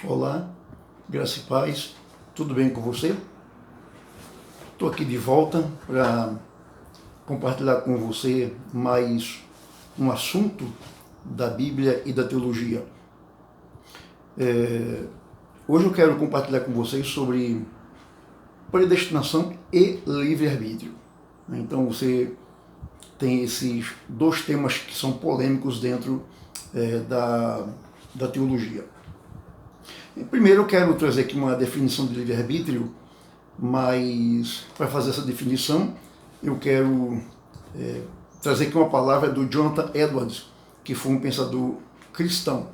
Olá, graça e paz, tudo bem com você? Estou aqui de volta para compartilhar com você mais um assunto da Bíblia e da teologia. Hoje eu quero compartilhar com vocês sobre predestinação e livre-arbítrio. Então você tem esses dois temas que são polêmicos dentro da teologia. Primeiro eu quero trazer aqui uma definição de livre-arbítrio, mas para fazer essa definição eu quero trazer aqui uma palavra do Jonathan Edwards, que foi um pensador cristão.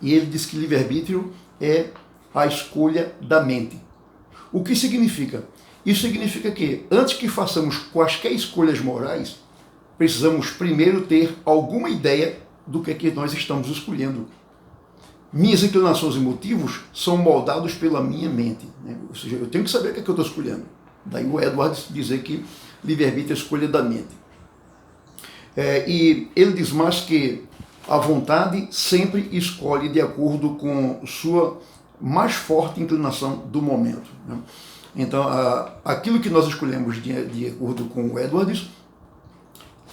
E ele diz que livre-arbítrio é a escolha da mente. O que significa? Isso significa que antes que façamos quaisquer escolhas morais, precisamos primeiro ter alguma ideia do que é que nós estamos escolhendo. Minhas inclinações e motivos são moldados pela minha mente. Ou seja, eu tenho que saber o que é que eu estou escolhendo. Daí o Edwards dizer que livre-arbítrio é a escolha da mente. E ele diz mais que a vontade sempre escolhe de acordo com sua mais forte inclinação do momento. Então, aquilo que nós escolhemos de acordo com o Edwards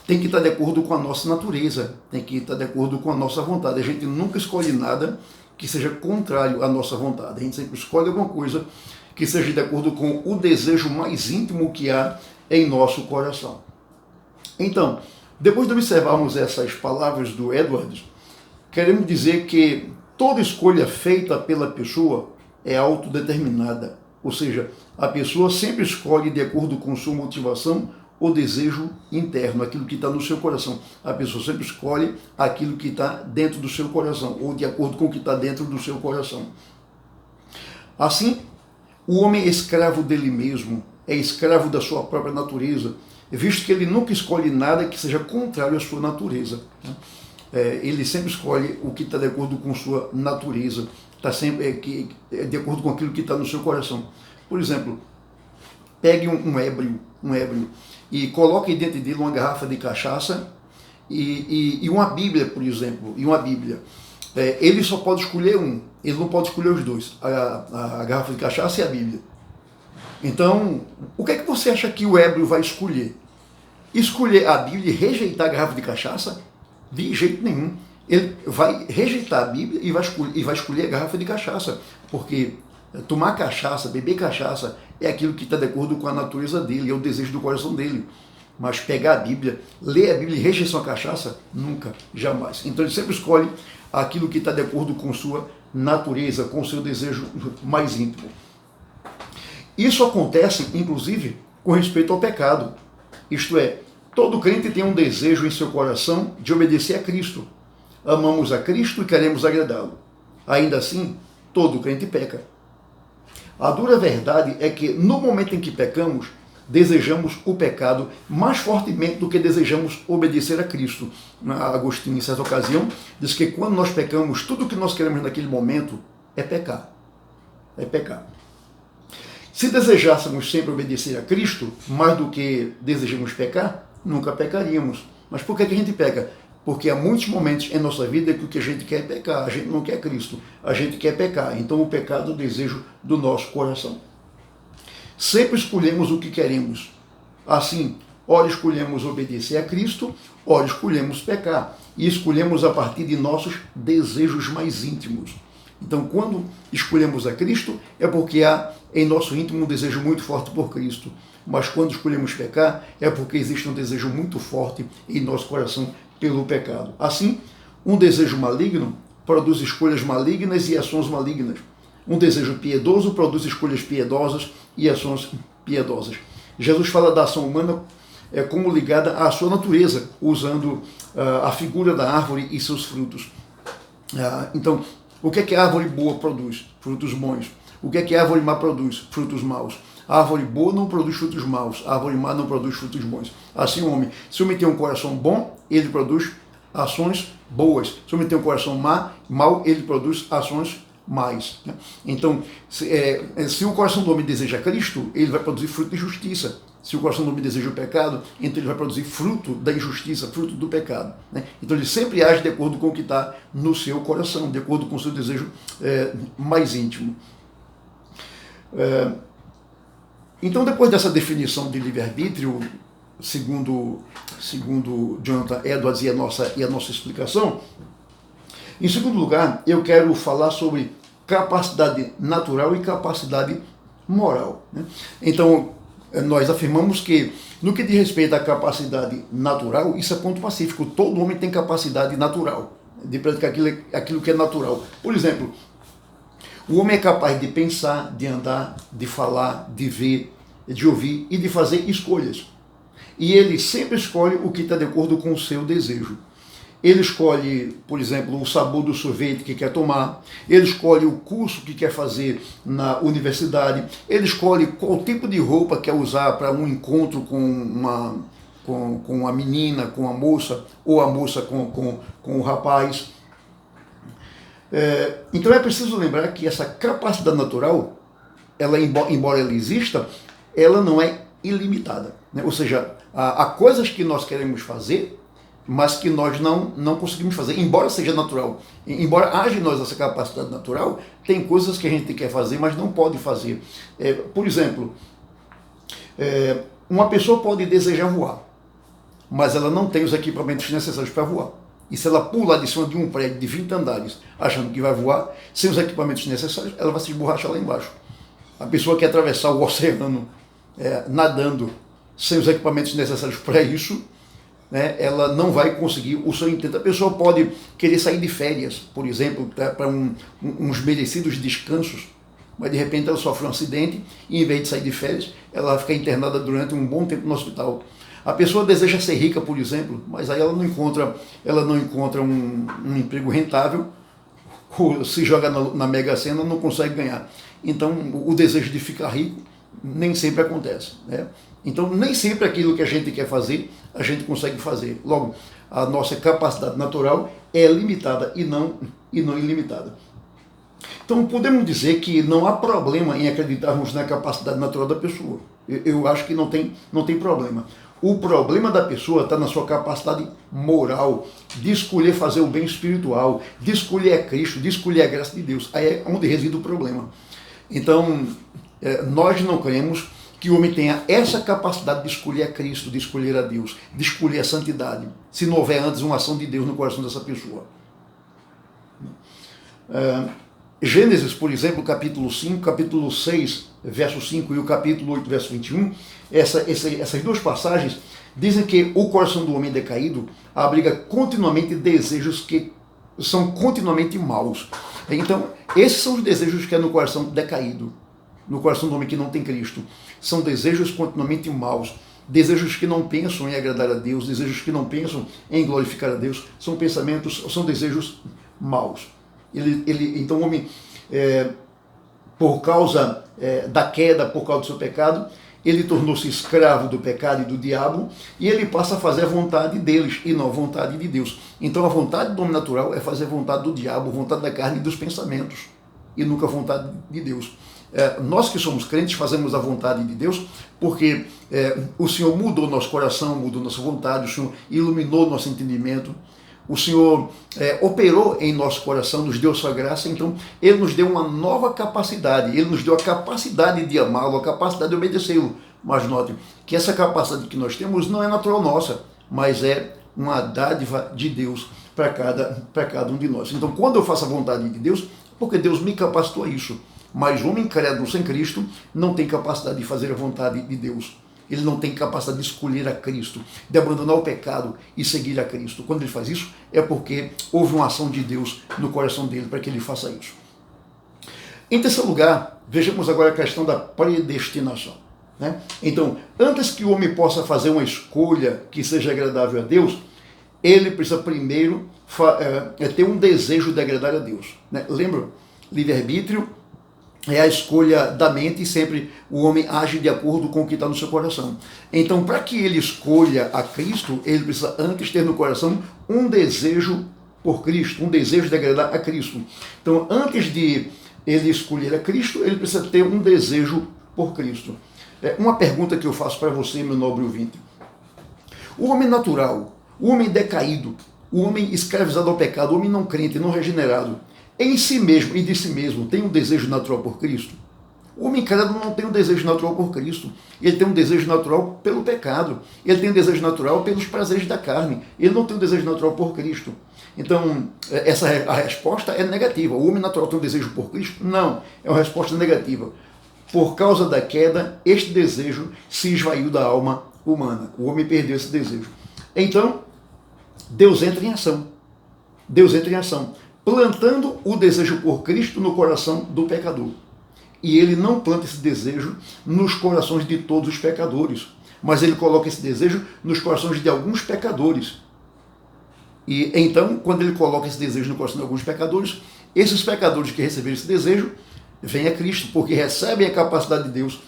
tem que estar de acordo com a nossa natureza, tem que estar de acordo com a nossa vontade. A gente nunca escolhe nada que seja contrário à nossa vontade. A gente sempre escolhe alguma coisa que seja de acordo com o desejo mais íntimo que há em nosso coração. Então, depois de observarmos essas palavras do Edwards, queremos dizer que toda escolha feita pela pessoa é autodeterminada. Ou seja, a pessoa sempre escolhe de acordo com sua motivação o desejo interno, aquilo que está no seu coração. A pessoa sempre escolhe aquilo que está dentro do seu coração, ou de acordo com o que está dentro do seu coração. Assim, o homem é escravo dele mesmo, é escravo da sua própria natureza, visto que ele nunca escolhe nada que seja contrário à sua natureza. Ele sempre escolhe o que está de acordo com sua natureza, está sempre de acordo com aquilo que está no seu coração. Por exemplo, pegue um ébrio e coloque dentro dele uma garrafa de cachaça e uma Bíblia, por exemplo, ele só pode escolher um, ele não pode escolher os dois, a garrafa de cachaça e a Bíblia. Então, o que é que você acha que o ébrio vai escolher? Escolher a Bíblia e rejeitar a garrafa de cachaça? De jeito nenhum. Ele vai rejeitar a Bíblia e vai escolher a garrafa de cachaça, porque tomar cachaça, beber cachaça, é aquilo que está de acordo com a natureza dele, é o desejo do coração dele. Mas pegar a Bíblia, ler a Bíblia e rejeição à cachaça, nunca, jamais. Então ele sempre escolhe aquilo que está de acordo com sua natureza, com seu desejo mais íntimo. Isso acontece, inclusive, com respeito ao pecado. Isto é, todo crente tem um desejo em seu coração de obedecer a Cristo. Amamos a Cristo e queremos agradá-lo. Ainda assim, todo crente peca. A dura verdade é que, no momento em que pecamos, desejamos o pecado mais fortemente do que desejamos obedecer a Cristo. Agostinho, em certa ocasião, diz que quando nós pecamos, tudo o que nós queremos naquele momento é pecar. É pecar. Se desejássemos sempre obedecer a Cristo, mais do que desejamos pecar, nunca pecaríamos. Mas por que a gente peca? Porque há muitos momentos em nossa vida que o que a gente quer é pecar, a gente não quer Cristo, a gente quer pecar. Então o pecado é o desejo do nosso coração. Sempre escolhemos o que queremos. Assim, ora escolhemos obedecer a Cristo, ora escolhemos pecar. E escolhemos a partir de nossos desejos mais íntimos. Então, quando escolhemos a Cristo, é porque há em nosso íntimo um desejo muito forte por Cristo. Mas quando escolhemos pecar, é porque existe um desejo muito forte em nosso coração pelo pecado. Assim, um desejo maligno produz escolhas malignas e ações malignas. Um desejo piedoso produz escolhas piedosas e ações piedosas. Jesus fala da ação humana como ligada à sua natureza, usando a figura da árvore e seus frutos. Então, o que é que a árvore boa produz? Frutos bons. O que é que a árvore má produz? Frutos maus. A árvore boa não produz frutos maus, a árvore má não produz frutos bons. Assim o homem, se o homem tem um coração bom, ele produz ações boas. Se o homem tem um coração mau, ele produz ações más. Então, se o coração do homem deseja Cristo, ele vai produzir fruto de justiça. Se o coração do homem deseja o pecado, então ele vai produzir fruto da injustiça, fruto do pecado. Né? Então ele sempre age de acordo com o que está no seu coração, de acordo com o seu desejo mais íntimo. Então, depois dessa definição de livre-arbítrio, segundo Jonathan Edwards e a nossa explicação, em segundo lugar, eu quero falar sobre capacidade natural e capacidade moral. Né? Então, nós afirmamos que, no que diz respeito à capacidade natural, isso é ponto pacífico. Todo homem tem capacidade natural de praticar aquilo que é natural. Por exemplo, o homem é capaz de pensar, de andar, de falar, de ver, de ouvir e de fazer escolhas. E ele sempre escolhe o que está de acordo com o seu desejo. Ele escolhe, por exemplo, o sabor do sorvete que quer tomar, ele escolhe o curso que quer fazer na universidade, ele escolhe qual tipo de roupa quer usar para um encontro com uma menina, com a moça, ou a moça com o rapaz. Então é preciso lembrar que essa capacidade natural, ela, embora ela exista, ela não é ilimitada. Né? Ou seja, há coisas que nós queremos fazer, mas que nós não conseguimos fazer, embora seja natural. Embora haja em nós essa capacidade natural, tem coisas que a gente quer fazer, mas não pode fazer. Por exemplo, uma pessoa pode desejar voar, mas ela não tem os equipamentos necessários para voar. E se ela pular de cima de um prédio de 20 andares, achando que vai voar, sem os equipamentos necessários, ela vai se esborrachar lá embaixo. A pessoa que atravessar o oceano nadando sem os equipamentos necessários para isso, né, ela não vai conseguir o seu intento. A pessoa pode querer sair de férias, por exemplo, para uns merecidos descansos, mas de repente ela sofre um acidente e em vez de sair de férias, ela vai ficar internada durante um bom tempo no hospital. A pessoa deseja ser rica, por exemplo, mas aí ela não encontra um emprego rentável, ou se joga na Mega Sena não consegue ganhar. Então o desejo de ficar rico nem sempre acontece. Né? Então nem sempre aquilo que a gente quer fazer, a gente consegue fazer. Logo, a nossa capacidade natural é limitada e não ilimitada. Então podemos dizer que não há problema em acreditarmos na capacidade natural da pessoa. Eu acho que não tem problema. O problema da pessoa está na sua capacidade moral, de escolher fazer o bem espiritual, de escolher a Cristo, de escolher a graça de Deus. Aí é onde reside o problema. Então, nós não queremos que o homem tenha essa capacidade de escolher a Cristo, de escolher a Deus, de escolher a santidade, se não houver antes uma ação de Deus no coração dessa pessoa. Gênesis, por exemplo, capítulo 5, capítulo 6, verso 5 e o capítulo 8, verso 21, essas duas passagens dizem que o coração do homem decaído abriga continuamente desejos que são continuamente maus. Então, esses são os desejos que é no coração decaído, no coração do homem que não tem Cristo. São desejos continuamente maus, desejos que não pensam em agradar a Deus, desejos que não pensam em glorificar a Deus, são desejos maus. Então o homem, por causa da queda, por causa do seu pecado, ele tornou-se escravo do pecado e do diabo, e ele passa a fazer a vontade deles, e não a vontade de Deus. Então a vontade do homem natural é fazer a vontade do diabo, a vontade da carne e dos pensamentos, e nunca a vontade de Deus. Nós que somos crentes fazemos a vontade de Deus, porque o Senhor mudou nosso coração, mudou nossa vontade, o Senhor iluminou nosso entendimento, o Senhor operou em nosso coração, nos deu sua graça, então Ele nos deu uma nova capacidade, Ele nos deu a capacidade de amá-lo, a capacidade de obedecê-lo. Mas note que essa capacidade que nós temos não é natural nossa, mas é uma dádiva de Deus para cada um de nós. Então quando eu faço a vontade de Deus, porque Deus me capacitou a isso. Mas o homem incrédulo sem Cristo não tem capacidade de fazer a vontade de Deus. Ele não tem capacidade de escolher a Cristo, de abandonar o pecado e seguir a Cristo. Quando ele faz isso, é porque houve uma ação de Deus no coração dele para que ele faça isso. Em terceiro lugar, vejamos agora a questão da predestinação. Né? Então, antes que o homem possa fazer uma escolha que seja agradável a Deus, ele precisa primeiro ter um desejo de agradar a Deus. Né? Lembra? Livre-arbítrio é a escolha da mente e sempre o homem age de acordo com o que está no seu coração. Então, para que ele escolha a Cristo, ele precisa antes ter no coração um desejo por Cristo, um desejo de agradar a Cristo. Então, antes de ele escolher a Cristo, ele precisa ter um desejo por Cristo. Uma pergunta que eu faço para você, meu nobre ouvinte. O homem natural, o homem decaído, o homem escravizado ao pecado, o homem não crente, não regenerado, em si mesmo e de si mesmo, tem um desejo natural por Cristo? O homem credo não tem um desejo natural por Cristo. Ele tem um desejo natural pelo pecado. Ele tem um desejo natural pelos prazeres da carne. Ele não tem um desejo natural por Cristo. Então, a resposta é negativa. O homem natural tem um desejo por Cristo? Não, é uma resposta negativa. Por causa da queda, este desejo se esvaiu da alma humana. O homem perdeu esse desejo. Então, Deus entra em ação. Deus entra em ação, plantando o desejo por Cristo no coração do pecador. E ele não planta esse desejo nos corações de todos os pecadores, mas ele coloca esse desejo nos corações de alguns pecadores. E então, quando ele coloca esse desejo no coração de alguns pecadores, esses pecadores que receberam esse desejo, vêm a Cristo, porque recebem a capacidade de Deus,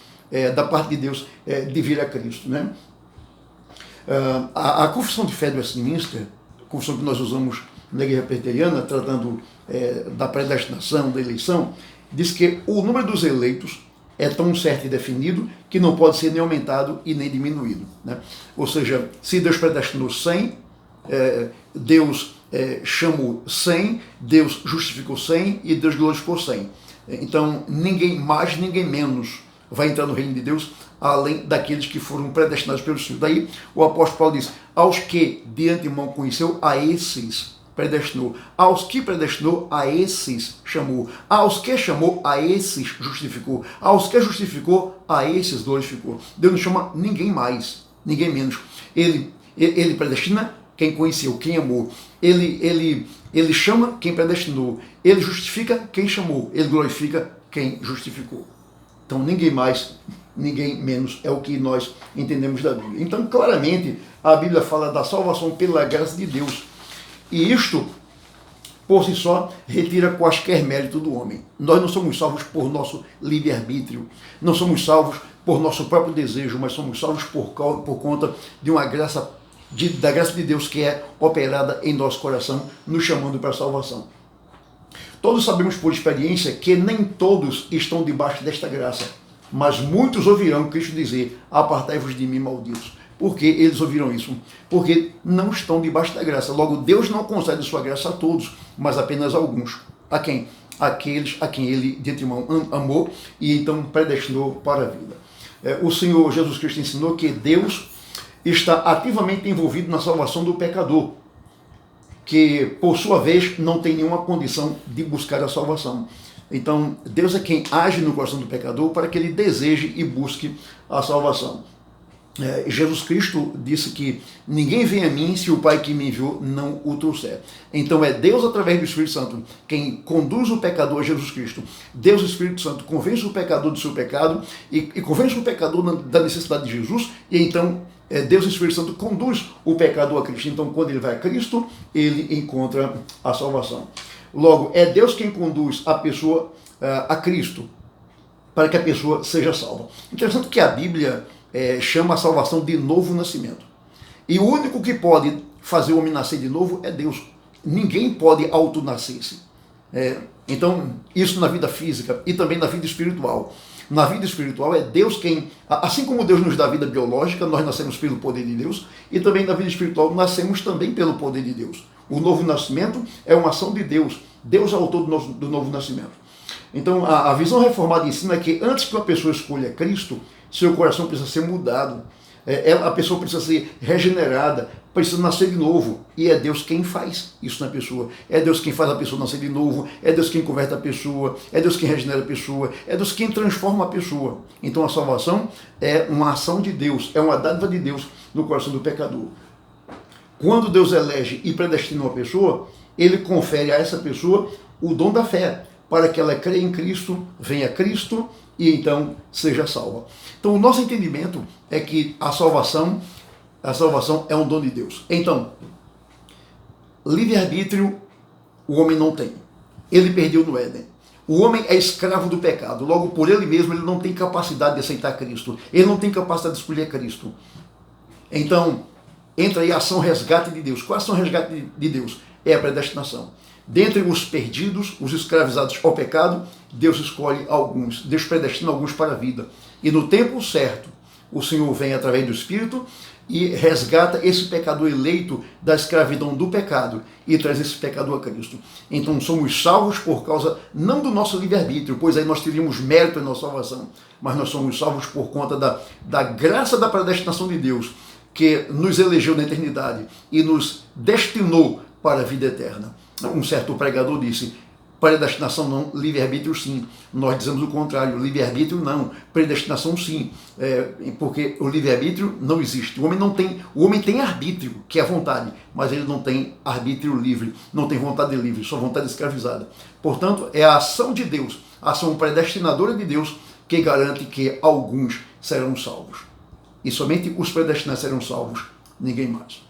da parte de Deus, de vir a Cristo. Né? A confissão de fé do Westminster, a confissão que nós usamos na Igreja Presbiteriana, tratando da predestinação, da eleição, diz que o número dos eleitos é tão certo e definido que não pode ser nem aumentado e nem diminuído. Né? Ou seja, se Deus predestinou 100, Deus chamou 100, Deus justificou 100 e Deus glorificou 100. Então, ninguém mais, ninguém menos vai entrar no reino de Deus, além daqueles que foram predestinados pelo Senhor. Daí, o apóstolo Paulo diz, aos que de antemão conheceu, a esses predestinou. Aos que predestinou, a esses chamou. Aos que chamou, a esses justificou. Aos que justificou, a esses glorificou. Deus não chama ninguém mais, ninguém menos. Ele predestina quem conheceu, quem amou. Ele chama quem predestinou. Ele justifica quem chamou. Ele glorifica quem justificou. Então, ninguém mais, ninguém menos é o que nós entendemos da Bíblia. Então, claramente, a Bíblia fala da salvação pela graça de Deus. E isto, por si só, retira quaisquer mérito do homem. Nós não somos salvos por nosso livre-arbítrio, não somos salvos por nosso próprio desejo, mas somos salvos por conta de uma graça, da graça de Deus que é operada em nosso coração, nos chamando para a salvação. Todos sabemos por experiência que nem todos estão debaixo desta graça, mas muitos ouvirão Cristo dizer, apartai-vos de mim, malditos. Por que eles ouviram isso? Porque não estão debaixo da graça. Logo, Deus não concede sua graça a todos, mas apenas a alguns. A quem? Aqueles a quem ele de antemão amou e então predestinou para a vida. O Senhor Jesus Cristo ensinou que Deus está ativamente envolvido na salvação do pecador, que por sua vez não tem nenhuma condição de buscar a salvação. Então, Deus é quem age no coração do pecador para que ele deseje e busque a salvação. Jesus Cristo disse que ninguém vem a mim se o Pai que me enviou não o trouxer. Então é Deus através do Espírito Santo quem conduz o pecador a Jesus Cristo. Deus, o Espírito Santo, convence o pecador do seu pecado e convence o pecador da necessidade de Jesus, e então Deus, o Espírito Santo, conduz o pecador a Cristo. Então quando ele vai a Cristo, ele encontra a salvação. Logo, é Deus quem conduz a pessoa a Cristo para que a pessoa seja salva. Interessante que a Bíblia chama a salvação de novo nascimento. E o único que pode fazer o homem nascer de novo é Deus. Ninguém pode autonascer-se. Então, isso na vida física e também na vida espiritual. Na vida espiritual é Deus quem, assim como Deus nos dá vida biológica, nós nascemos pelo poder de Deus, e também na vida espiritual nascemos também pelo poder de Deus. O novo nascimento é uma ação de Deus. Deus é o autor do novo nascimento. Então, a visão reformada ensina que antes que uma pessoa escolha Cristo, seu coração precisa ser mudado, a pessoa precisa ser regenerada, precisa nascer de novo. E é Deus quem faz isso na pessoa. É Deus quem faz a pessoa nascer de novo, é Deus quem converte a pessoa, é Deus quem regenera a pessoa, é Deus quem transforma a pessoa. Então a salvação é uma ação de Deus, é uma dádiva de Deus no coração do pecador. Quando Deus elege e predestina uma pessoa, ele confere a essa pessoa o dom da fé, para que ela creia em Cristo, venha a Cristo e então seja salva. Então o nosso entendimento é que a salvação é um dom de Deus. Então, livre-arbítrio o homem não tem. Ele perdeu no Éden. O homem é escravo do pecado. Logo, por ele mesmo, ele não tem capacidade de aceitar Cristo. Ele não tem capacidade de escolher Cristo. Então, entra aí a ação resgate de Dees. Qual é a ação resgate de Deus? É a predestinação. Dentre os perdidos, os escravizados ao pecado, Deus escolhe alguns, Deus predestina alguns para a vida. E no tempo certo, o Senhor vem através do Espírito e resgata esse pecador eleito da escravidão do pecado e traz esse pecador a Cristo. Então somos salvos por causa, não do nosso livre-arbítrio, pois aí nós teríamos mérito em nossa salvação, mas nós somos salvos por conta da graça da predestinação de Deus, que nos elegeu na eternidade e nos destinou para a vida eterna. Um certo pregador disse: predestinação não, livre-arbítrio sim. Nós dizemos o contrário, livre-arbítrio não, predestinação sim, porque o livre-arbítrio não existe. O homem tem arbítrio, que é a vontade, mas ele não tem arbítrio livre, não tem vontade livre, só vontade escravizada. Portanto, é a ação de Deus, a ação predestinadora de Deus, que garante que alguns serão salvos. E somente os predestinados serão salvos, ninguém mais.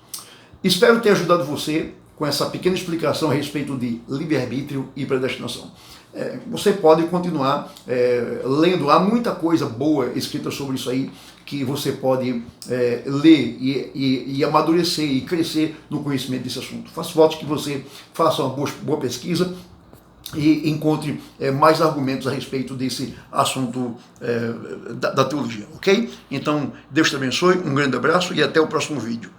Espero ter ajudado você com essa pequena explicação a respeito de livre-arbítrio e predestinação. Você pode continuar lendo, há muita coisa boa escrita sobre isso aí, que você pode ler e amadurecer e crescer no conhecimento desse assunto. Faço voto que você faça uma boa pesquisa e encontre mais argumentos a respeito desse assunto da teologia, ok? Então, Deus te abençoe, um grande abraço e até o próximo vídeo.